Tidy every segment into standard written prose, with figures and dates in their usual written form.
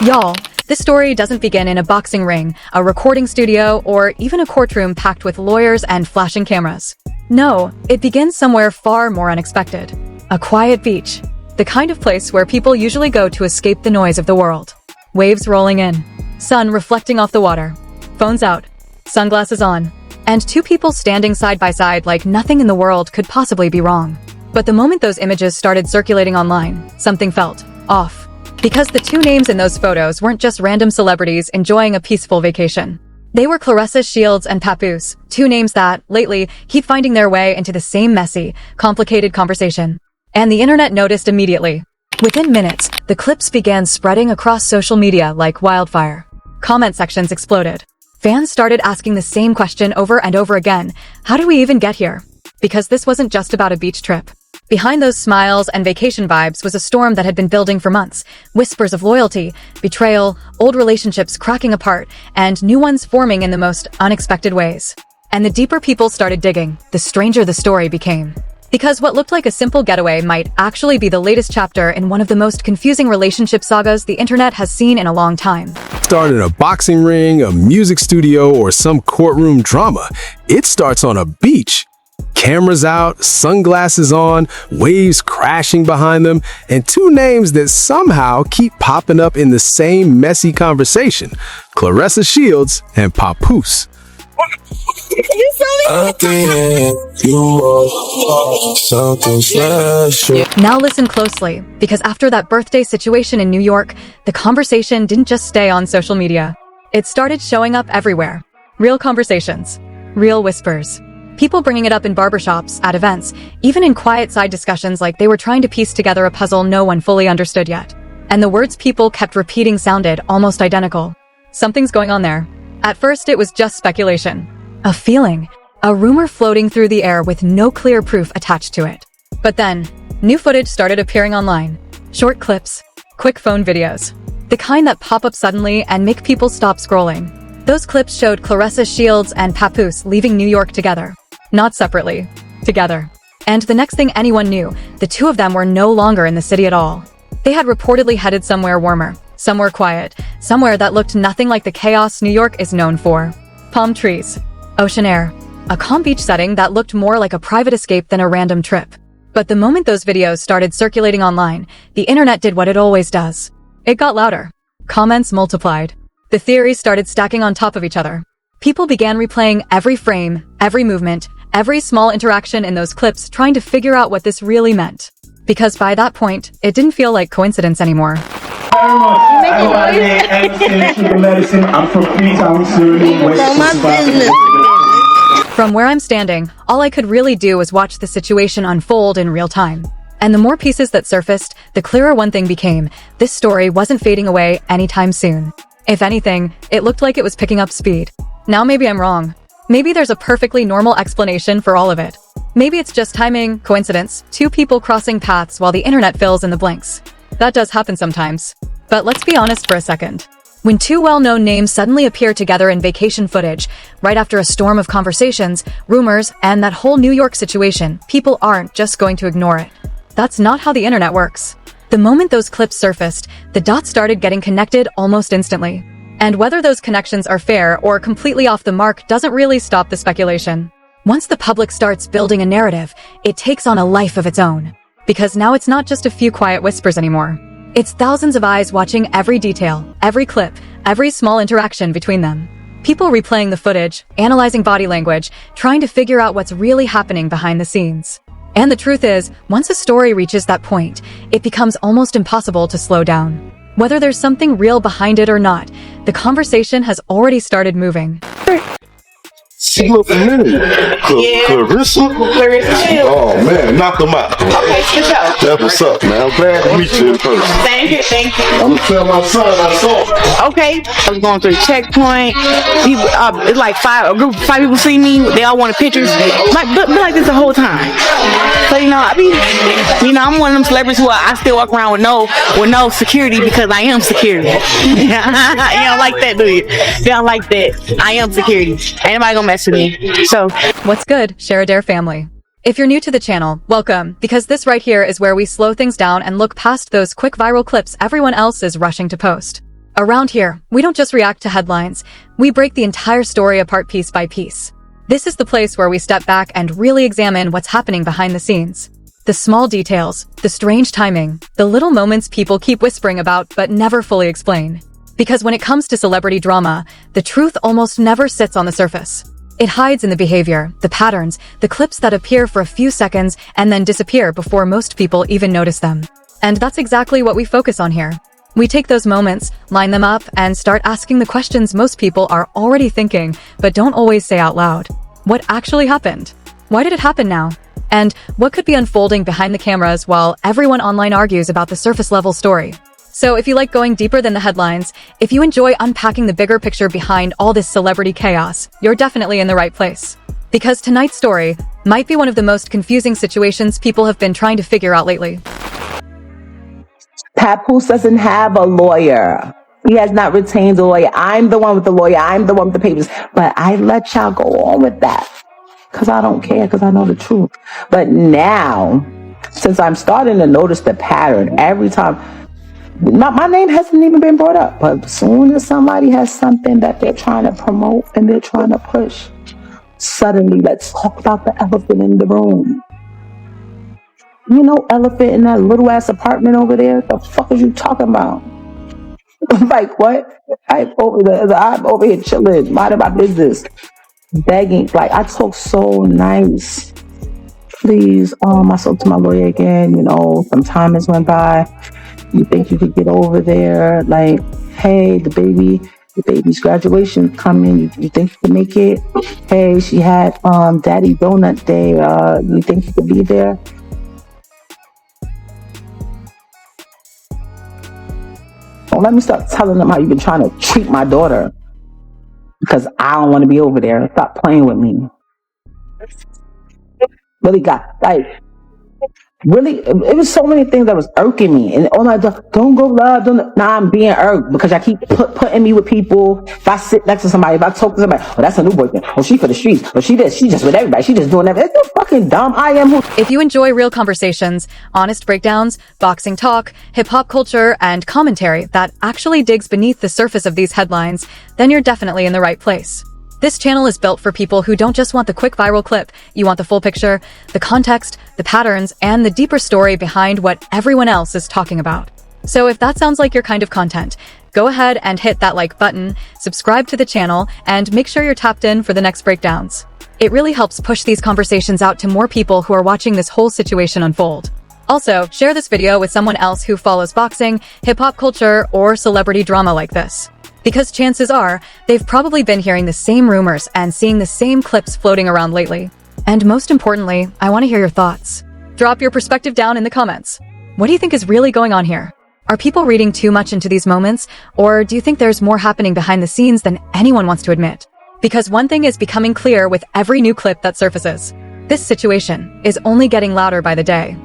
Y'all, this story doesn't begin in a boxing ring, a recording studio, or even a courtroom packed with lawyers and flashing cameras. No, it begins somewhere far more unexpected. A quiet beach. The kind of place where people usually go to escape the noise of the world. Waves rolling in. Sun reflecting off the water. Phones out. Sunglasses on. And two people standing side by side like nothing in the world could possibly be wrong. But the moment those images started circulating online, something felt off. Because the two names in those photos weren't just random celebrities enjoying a peaceful vacation. They were Claressa Shields and Papoose, two names that, lately, keep finding their way into the same messy, complicated conversation. And the internet noticed immediately. Within minutes, the clips began spreading across social media like wildfire. Comment sections exploded. Fans started asking the same question over and over again. How did we even get here? Because this wasn't just about a beach trip. Behind those smiles and vacation vibes was a storm that had been building for months. Whispers of loyalty, betrayal, old relationships cracking apart, and new ones forming in the most unexpected ways. And the deeper people started digging, the stranger the story became. Because what looked like a simple getaway might actually be the latest chapter in one of the most confusing relationship sagas the internet has seen in a long time. Start in a boxing ring, a music studio, or some courtroom drama. It starts on a beach. Cameras out, sunglasses on, waves crashing behind them, and two names that somehow keep popping up in the same messy conversation, Claressa Shields and Papoose. You saw me? Now listen closely, because after that birthday situation in New York, the conversation didn't just stay on social media. It started showing up everywhere. Real conversations. Real whispers. People bringing it up in barbershops, at events, even in quiet side discussions like they were trying to piece together a puzzle no one fully understood yet. And the words people kept repeating sounded almost identical. Something's going on there. At first, it was just speculation. A feeling. A rumor floating through the air with no clear proof attached to it. But then, new footage started appearing online. Short clips. Quick phone videos. The kind that pop up suddenly and make people stop scrolling. Those clips showed Claressa Shields and Papoose leaving New York together. Not separately. Together. And the next thing anyone knew, the two of them were no longer in the city at all. They had reportedly headed somewhere warmer, somewhere quiet, somewhere that looked nothing like the chaos New York is known for. Palm trees. Ocean air. A calm beach setting that looked more like a private escape than a random trip. But the moment those videos started circulating online, the internet did what it always does. It got louder. Comments multiplied. The theories started stacking on top of each other. People began replaying every frame, every movement, every small interaction in those clips, trying to figure out what this really meant. Because by that point, it didn't feel like coincidence anymore. I'm from Freetown, From where I'm standing, all I could really do was watch the situation unfold in real time. And the more pieces that surfaced, the clearer one thing became. This story wasn't fading away anytime soon. If anything, it looked like it was picking up speed. Now maybe I'm wrong. Maybe there's a perfectly normal explanation for all of it. Maybe it's just timing, coincidence, two people crossing paths while the internet fills in the blanks. That does happen sometimes. But let's be honest for a second. When two well-known names suddenly appear together in vacation footage, right after a storm of conversations, rumors, and that whole New York situation, people aren't just going to ignore it. That's not how the internet works. The moment those clips surfaced, the dots started getting connected almost instantly. And whether those connections are fair or completely off the mark doesn't really stop the speculation. Once the public starts building a narrative, it takes on a life of its own. Because now it's not just a few quiet whispers anymore. It's thousands of eyes watching every detail, every clip, every small interaction between them. People replaying the footage, analyzing body language, trying to figure out what's really happening behind the scenes. And the truth is, once a story reaches that point, it becomes almost impossible to slow down. Whether there's something real behind it or not, the conversation has already started moving. She look familiar. Claressa? Oh man, knock them out. Okay, good job. That's what's up, man. I'm glad to meet you in person. Thank you, thank you. I'm gonna tell my son I saw. Okay, I was going through the checkpoint. People, it's like a group of five people see me. They all wanted pictures. Like, been like this the whole time. So I'm one of them celebrities who I still walk around with no security because I am security. You don't like that, do you? You don't like that. I am security. Ain't nobody gonna mess with me. So, what's good, Share-A-Dare family? If you're new to the channel, welcome, because this right here is where we slow things down and look past those quick viral clips everyone else is rushing to post. Around here, we don't just react to headlines, we break the entire story apart piece by piece. This is the place where we step back and really examine what's happening behind the scenes. The small details, the strange timing, the little moments people keep whispering about but never fully explain. Because when it comes to celebrity drama, the truth almost never sits on the surface. It hides in the behavior, the patterns, the clips that appear for a few seconds and then disappear before most people even notice them. And that's exactly what we focus on here. We take those moments, line them up, and start asking the questions most people are already thinking but don't always say out loud. What actually happened? Why did it happen now? And what could be unfolding behind the cameras while everyone online argues about the surface-level story? So if you like going deeper than the headlines, if you enjoy unpacking the bigger picture behind all this celebrity chaos, you're definitely in the right place. Because tonight's story might be one of the most confusing situations people have been trying to figure out lately. Papoose doesn't have a lawyer. He has not retained a lawyer. I'm the one with the lawyer. I'm the one with the papers. But I let y'all go on with that because I don't care, because I know the truth. But now, since I'm starting to notice the pattern every time, my name hasn't even been brought up. But as soon as somebody has something that they're trying to promote and they're trying to push, suddenly let's talk about the elephant in the room. You know, elephant in that little ass apartment over there? The fuck is you talking about? Like, what? I'm over here chilling, minding my business, begging. Like, I talk so nice. Please, I spoke to my lawyer again. You know, some time has went by. You think you could get over there? Like, hey, the baby's graduation coming. You think you can make it? Hey, she had Daddy Donut Day. You think you could be there? Don't let me start telling them how you've been trying to treat my daughter, because I don't want to be over there. Stop playing with me. Really it was so many things that was irking me. And don't go love. Now I'm being irked because I keep putting me with people. If I sit next to somebody, if I talk to somebody, oh, that's a new boyfriend. Oh, she for the streets. Oh, she just with everybody. She just doing everything. It's so fucking dumb. I am who. If you enjoy real conversations, honest breakdowns, boxing talk, hip-hop culture, and commentary that actually digs beneath the surface of these headlines, then you're definitely in the right place. This channel is built for people who don't just want the quick viral clip. You want the full picture, the context, the patterns, and the deeper story behind what everyone else is talking about. So if that sounds like your kind of content, go ahead and hit that like button, subscribe to the channel, and make sure you're tapped in for the next breakdowns. It really helps push these conversations out to more people who are watching this whole situation unfold. Also, share this video with someone else who follows boxing, hip-hop culture, or celebrity drama like this. Because chances are, they've probably been hearing the same rumors and seeing the same clips floating around lately. And most importantly, I want to hear your thoughts. Drop your perspective down in the comments. What do you think is really going on here? Are people reading too much into these moments, or do you think there's more happening behind the scenes than anyone wants to admit? Because one thing is becoming clear with every new clip that surfaces. This situation is only getting louder by the day.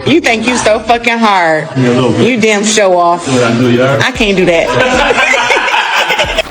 You think you so fucking hard. You damn show off. I can't do that.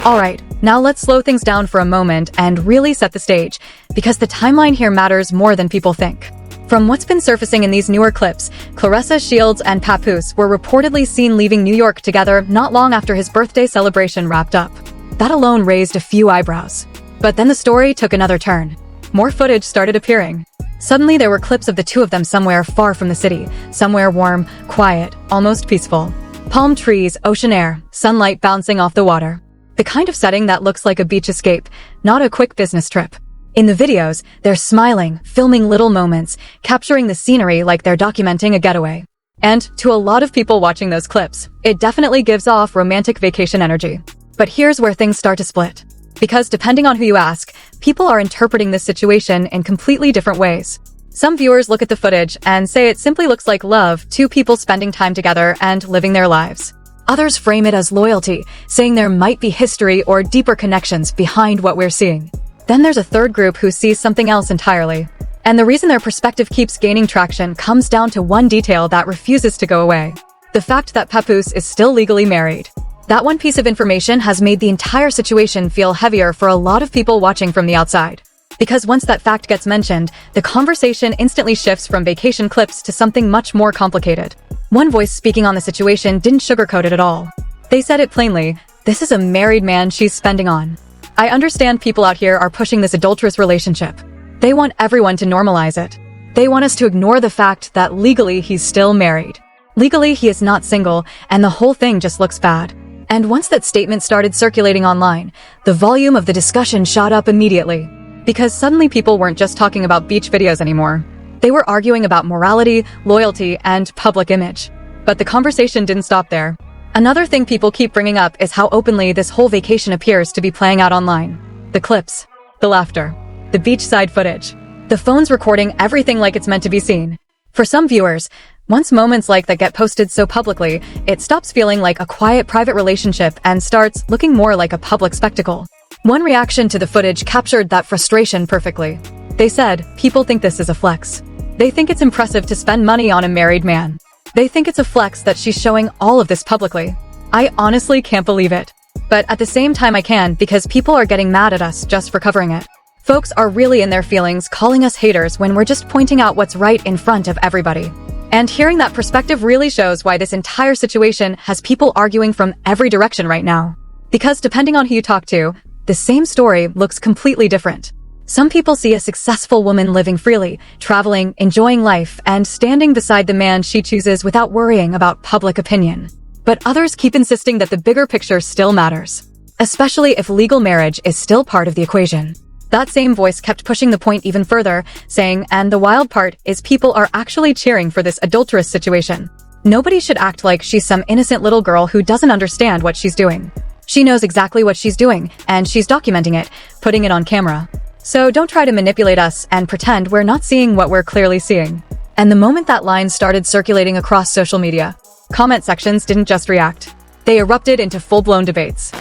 Alright, now let's slow things down for a moment and really set the stage, because the timeline here matters more than people think. From what's been surfacing in these newer clips, Claressa Shields and Papoose were reportedly seen leaving New York together not long after his birthday celebration wrapped up. That alone raised a few eyebrows. But then the story took another turn. More footage started appearing. Suddenly there were clips of the two of them somewhere far from the city, somewhere warm, quiet, almost peaceful. Palm trees, ocean air, sunlight bouncing off the water. The kind of setting that looks like a beach escape, not a quick business trip. In the videos, they're smiling, filming little moments, capturing the scenery like they're documenting a getaway. And to a lot of people watching those clips, it definitely gives off romantic vacation energy. But here's where things start to split. Because depending on who you ask, people are interpreting this situation in completely different ways. Some viewers look at the footage and say it simply looks like love, two people spending time together and living their lives. Others frame it as loyalty, saying there might be history or deeper connections behind what we're seeing. Then there's a third group who sees something else entirely. And the reason their perspective keeps gaining traction comes down to one detail that refuses to go away. The fact that Papoose is still legally married. That one piece of information has made the entire situation feel heavier for a lot of people watching from the outside. Because once that fact gets mentioned, the conversation instantly shifts from vacation clips to something much more complicated. One voice speaking on the situation didn't sugarcoat it at all. They said it plainly, this is a married man she's spending on. I understand people out here are pushing this adulterous relationship. They want everyone to normalize it. They want us to ignore the fact that legally he's still married. Legally he is not single, and the whole thing just looks bad. And once that statement started circulating online, the volume of the discussion shot up immediately. Because suddenly people weren't just talking about beach videos anymore. They were arguing about morality, loyalty, and public image. But the conversation didn't stop there. Another thing people keep bringing up is how openly this whole vacation appears to be playing out online. The clips, the laughter, the beachside footage, the phones recording everything like it's meant to be seen. For some viewers, once moments like that get posted so publicly, it stops feeling like a quiet private relationship and starts looking more like a public spectacle. One reaction to the footage captured that frustration perfectly. They said, people think this is a flex. They think it's impressive to spend money on a married man. They think it's a flex that she's showing all of this publicly. I honestly can't believe it. But at the same time I can, because people are getting mad at us just for covering it. Folks are really in their feelings, calling us haters when we're just pointing out what's right in front of everybody. And hearing that perspective really shows why this entire situation has people arguing from every direction right now. Because depending on who you talk to, the same story looks completely different. Some people see a successful woman living freely, traveling, enjoying life, and standing beside the man she chooses without worrying about public opinion. But others keep insisting that the bigger picture still matters, especially if legal marriage is still part of the equation. That same voice kept pushing the point even further, saying, and the wild part is people are actually cheering for this adulterous situation. Nobody should act like she's some innocent little girl who doesn't understand what she's doing. She knows exactly what she's doing, and she's documenting it, putting it on camera. So don't try to manipulate us and pretend we're not seeing what we're clearly seeing. And the moment that line started circulating across social media, comment sections didn't just react. They erupted into full-blown debates.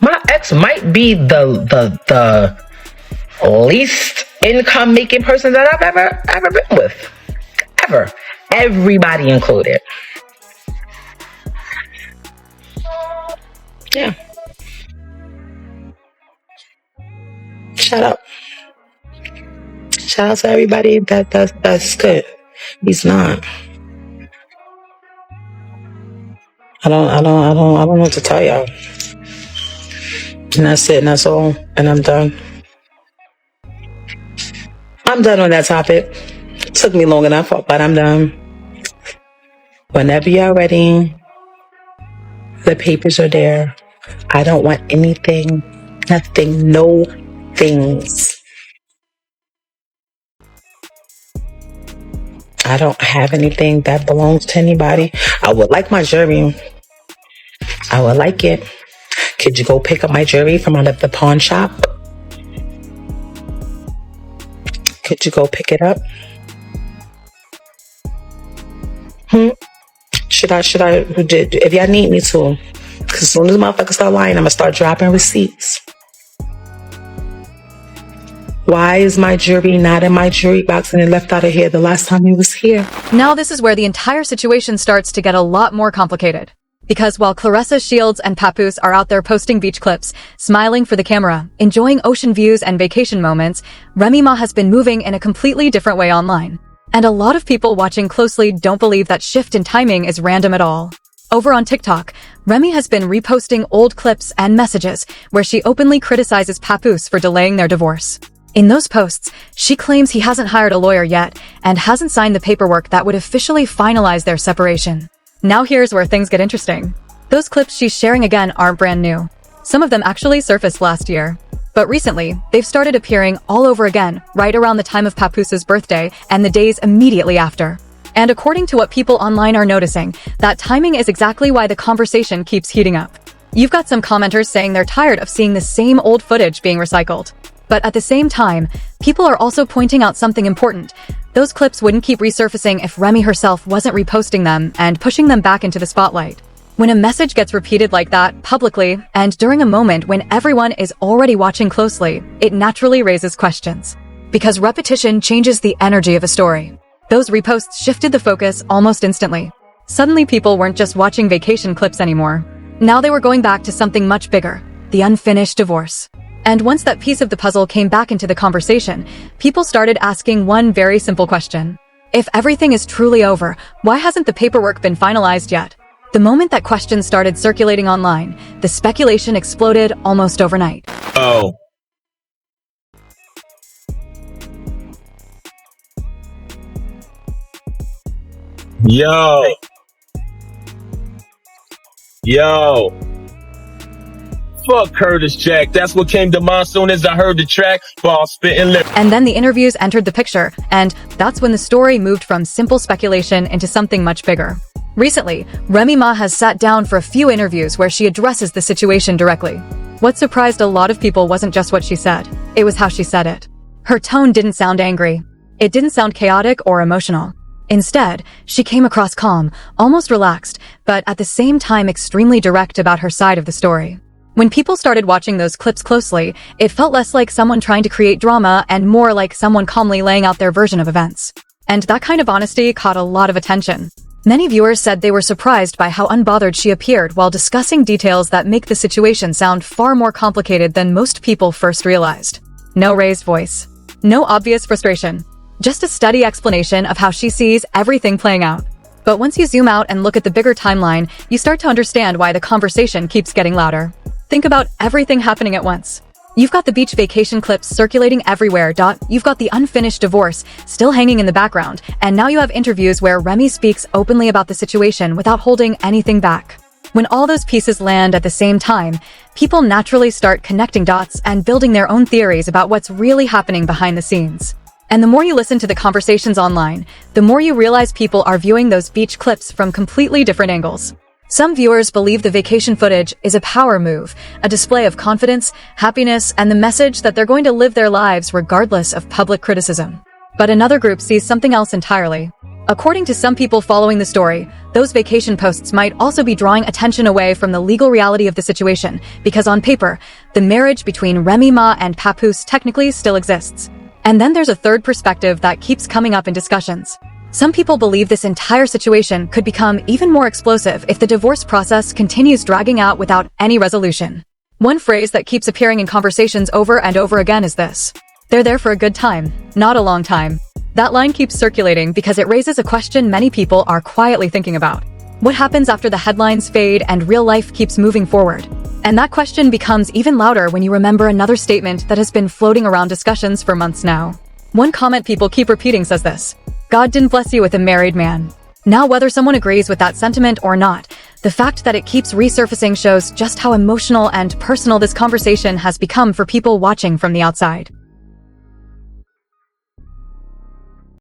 My ex might be the least income making person that I've ever been with. Ever. Everybody included. Yeah. Shout out. Shout out to everybody that's good. He's not. I don't know what to tell y'all. And that's it, and that's all, and I'm done. I'm done on that topic. It took me long enough, but I'm done. Whenever you're ready, the papers are there. I don't want anything, nothing, no things. I don't have anything that belongs to anybody. I would like my jewelry. I would like it. Could you go pick up my jewelry from out of the pawn shop? Could you go pick it up? Should I, if y'all need me to, because as soon as motherfuckers start lying, I'm going to start dropping receipts. Why is my jewelry not in my jewelry box and it left out of here the last time he was here? Now this is where the entire situation starts to get a lot more complicated. Because while Claressa Shields and Papoose are out there posting beach clips, smiling for the camera, enjoying ocean views and vacation moments, Remy Ma has been moving in a completely different way online. And a lot of people watching closely don't believe that shift in timing is random at all. Over on TikTok, Remy has been reposting old clips and messages where she openly criticizes Papoose for delaying their divorce. In those posts, she claims he hasn't hired a lawyer yet and hasn't signed the paperwork that would officially finalize their separation. Now here's where things get interesting. Those clips she's sharing again aren't brand new. Some of them actually surfaced last year. But recently, they've started appearing all over again, right around the time of Papoose's birthday and the days immediately after. And according to what people online are noticing, that timing is exactly why the conversation keeps heating up. You've got some commenters saying they're tired of seeing the same old footage being recycled. But at the same time, people are also pointing out something important. Those clips wouldn't keep resurfacing if Remy herself wasn't reposting them and pushing them back into the spotlight. When a message gets repeated like that, publicly, and during a moment when everyone is already watching closely, it naturally raises questions. Because repetition changes the energy of a story. Those reposts shifted the focus almost instantly. Suddenly people weren't just watching vacation clips anymore. Now they were going back to something much bigger, the unfinished divorce. And once that piece of the puzzle came back into the conversation, people started asking one very simple question. If everything is truly over, why hasn't the paperwork been finalized yet? The moment that question started circulating online, the speculation exploded almost overnight. Oh. Yo. Fuck Curtis Jack. That's what came to mind soon as I heard the track. Ball spitting lip. And then the interviews entered the picture, and that's when the story moved from simple speculation into something much bigger. Recently, Remy Ma has sat down for a few interviews where she addresses the situation directly. What surprised a lot of people wasn't just what she said, it was how she said it. Her tone didn't sound angry. It didn't sound chaotic or emotional. Instead, she came across calm, almost relaxed, but at the same time extremely direct about her side of the story. When people started watching those clips closely, it felt less like someone trying to create drama and more like someone calmly laying out their version of events. And that kind of honesty caught a lot of attention. Many viewers said they were surprised by how unbothered she appeared while discussing details that make the situation sound far more complicated than most people first realized. No raised voice. No obvious frustration. Just a steady explanation of how she sees everything playing out. But once you zoom out and look at the bigger timeline, you start to understand why the conversation keeps getting louder. Think about everything happening at once. You've got the beach vacation clips circulating everywhere. You've got the unfinished divorce still hanging in the background. And now you have interviews where Remy speaks openly about the situation without holding anything back. When all those pieces land at the same time, people naturally start connecting dots and building their own theories about what's really happening behind the scenes. And the more you listen to the conversations online, the more you realize people are viewing those beach clips from completely different angles. Some viewers believe the vacation footage is a power move, a display of confidence, happiness, and the message that they're going to live their lives regardless of public criticism. But another group sees something else entirely. According to some people following the story, those vacation posts might also be drawing attention away from the legal reality of the situation, because on paper, the marriage between Remy Ma and Papoose technically still exists. And then there's a third perspective that keeps coming up in discussions. Some people believe this entire situation could become even more explosive if the divorce process continues dragging out without any resolution. One phrase that keeps appearing in conversations over and over again is this: they're there for a good time, not a long time. That line keeps circulating because it raises a question many people are quietly thinking about. What happens after the headlines fade and real life keeps moving forward? And that question becomes even louder when you remember another statement that has been floating around discussions for months now. One comment people keep repeating says this: God didn't bless you with a married man. Now, whether someone agrees with that sentiment or not, the fact that it keeps resurfacing shows just how emotional and personal this conversation has become for people watching from the outside.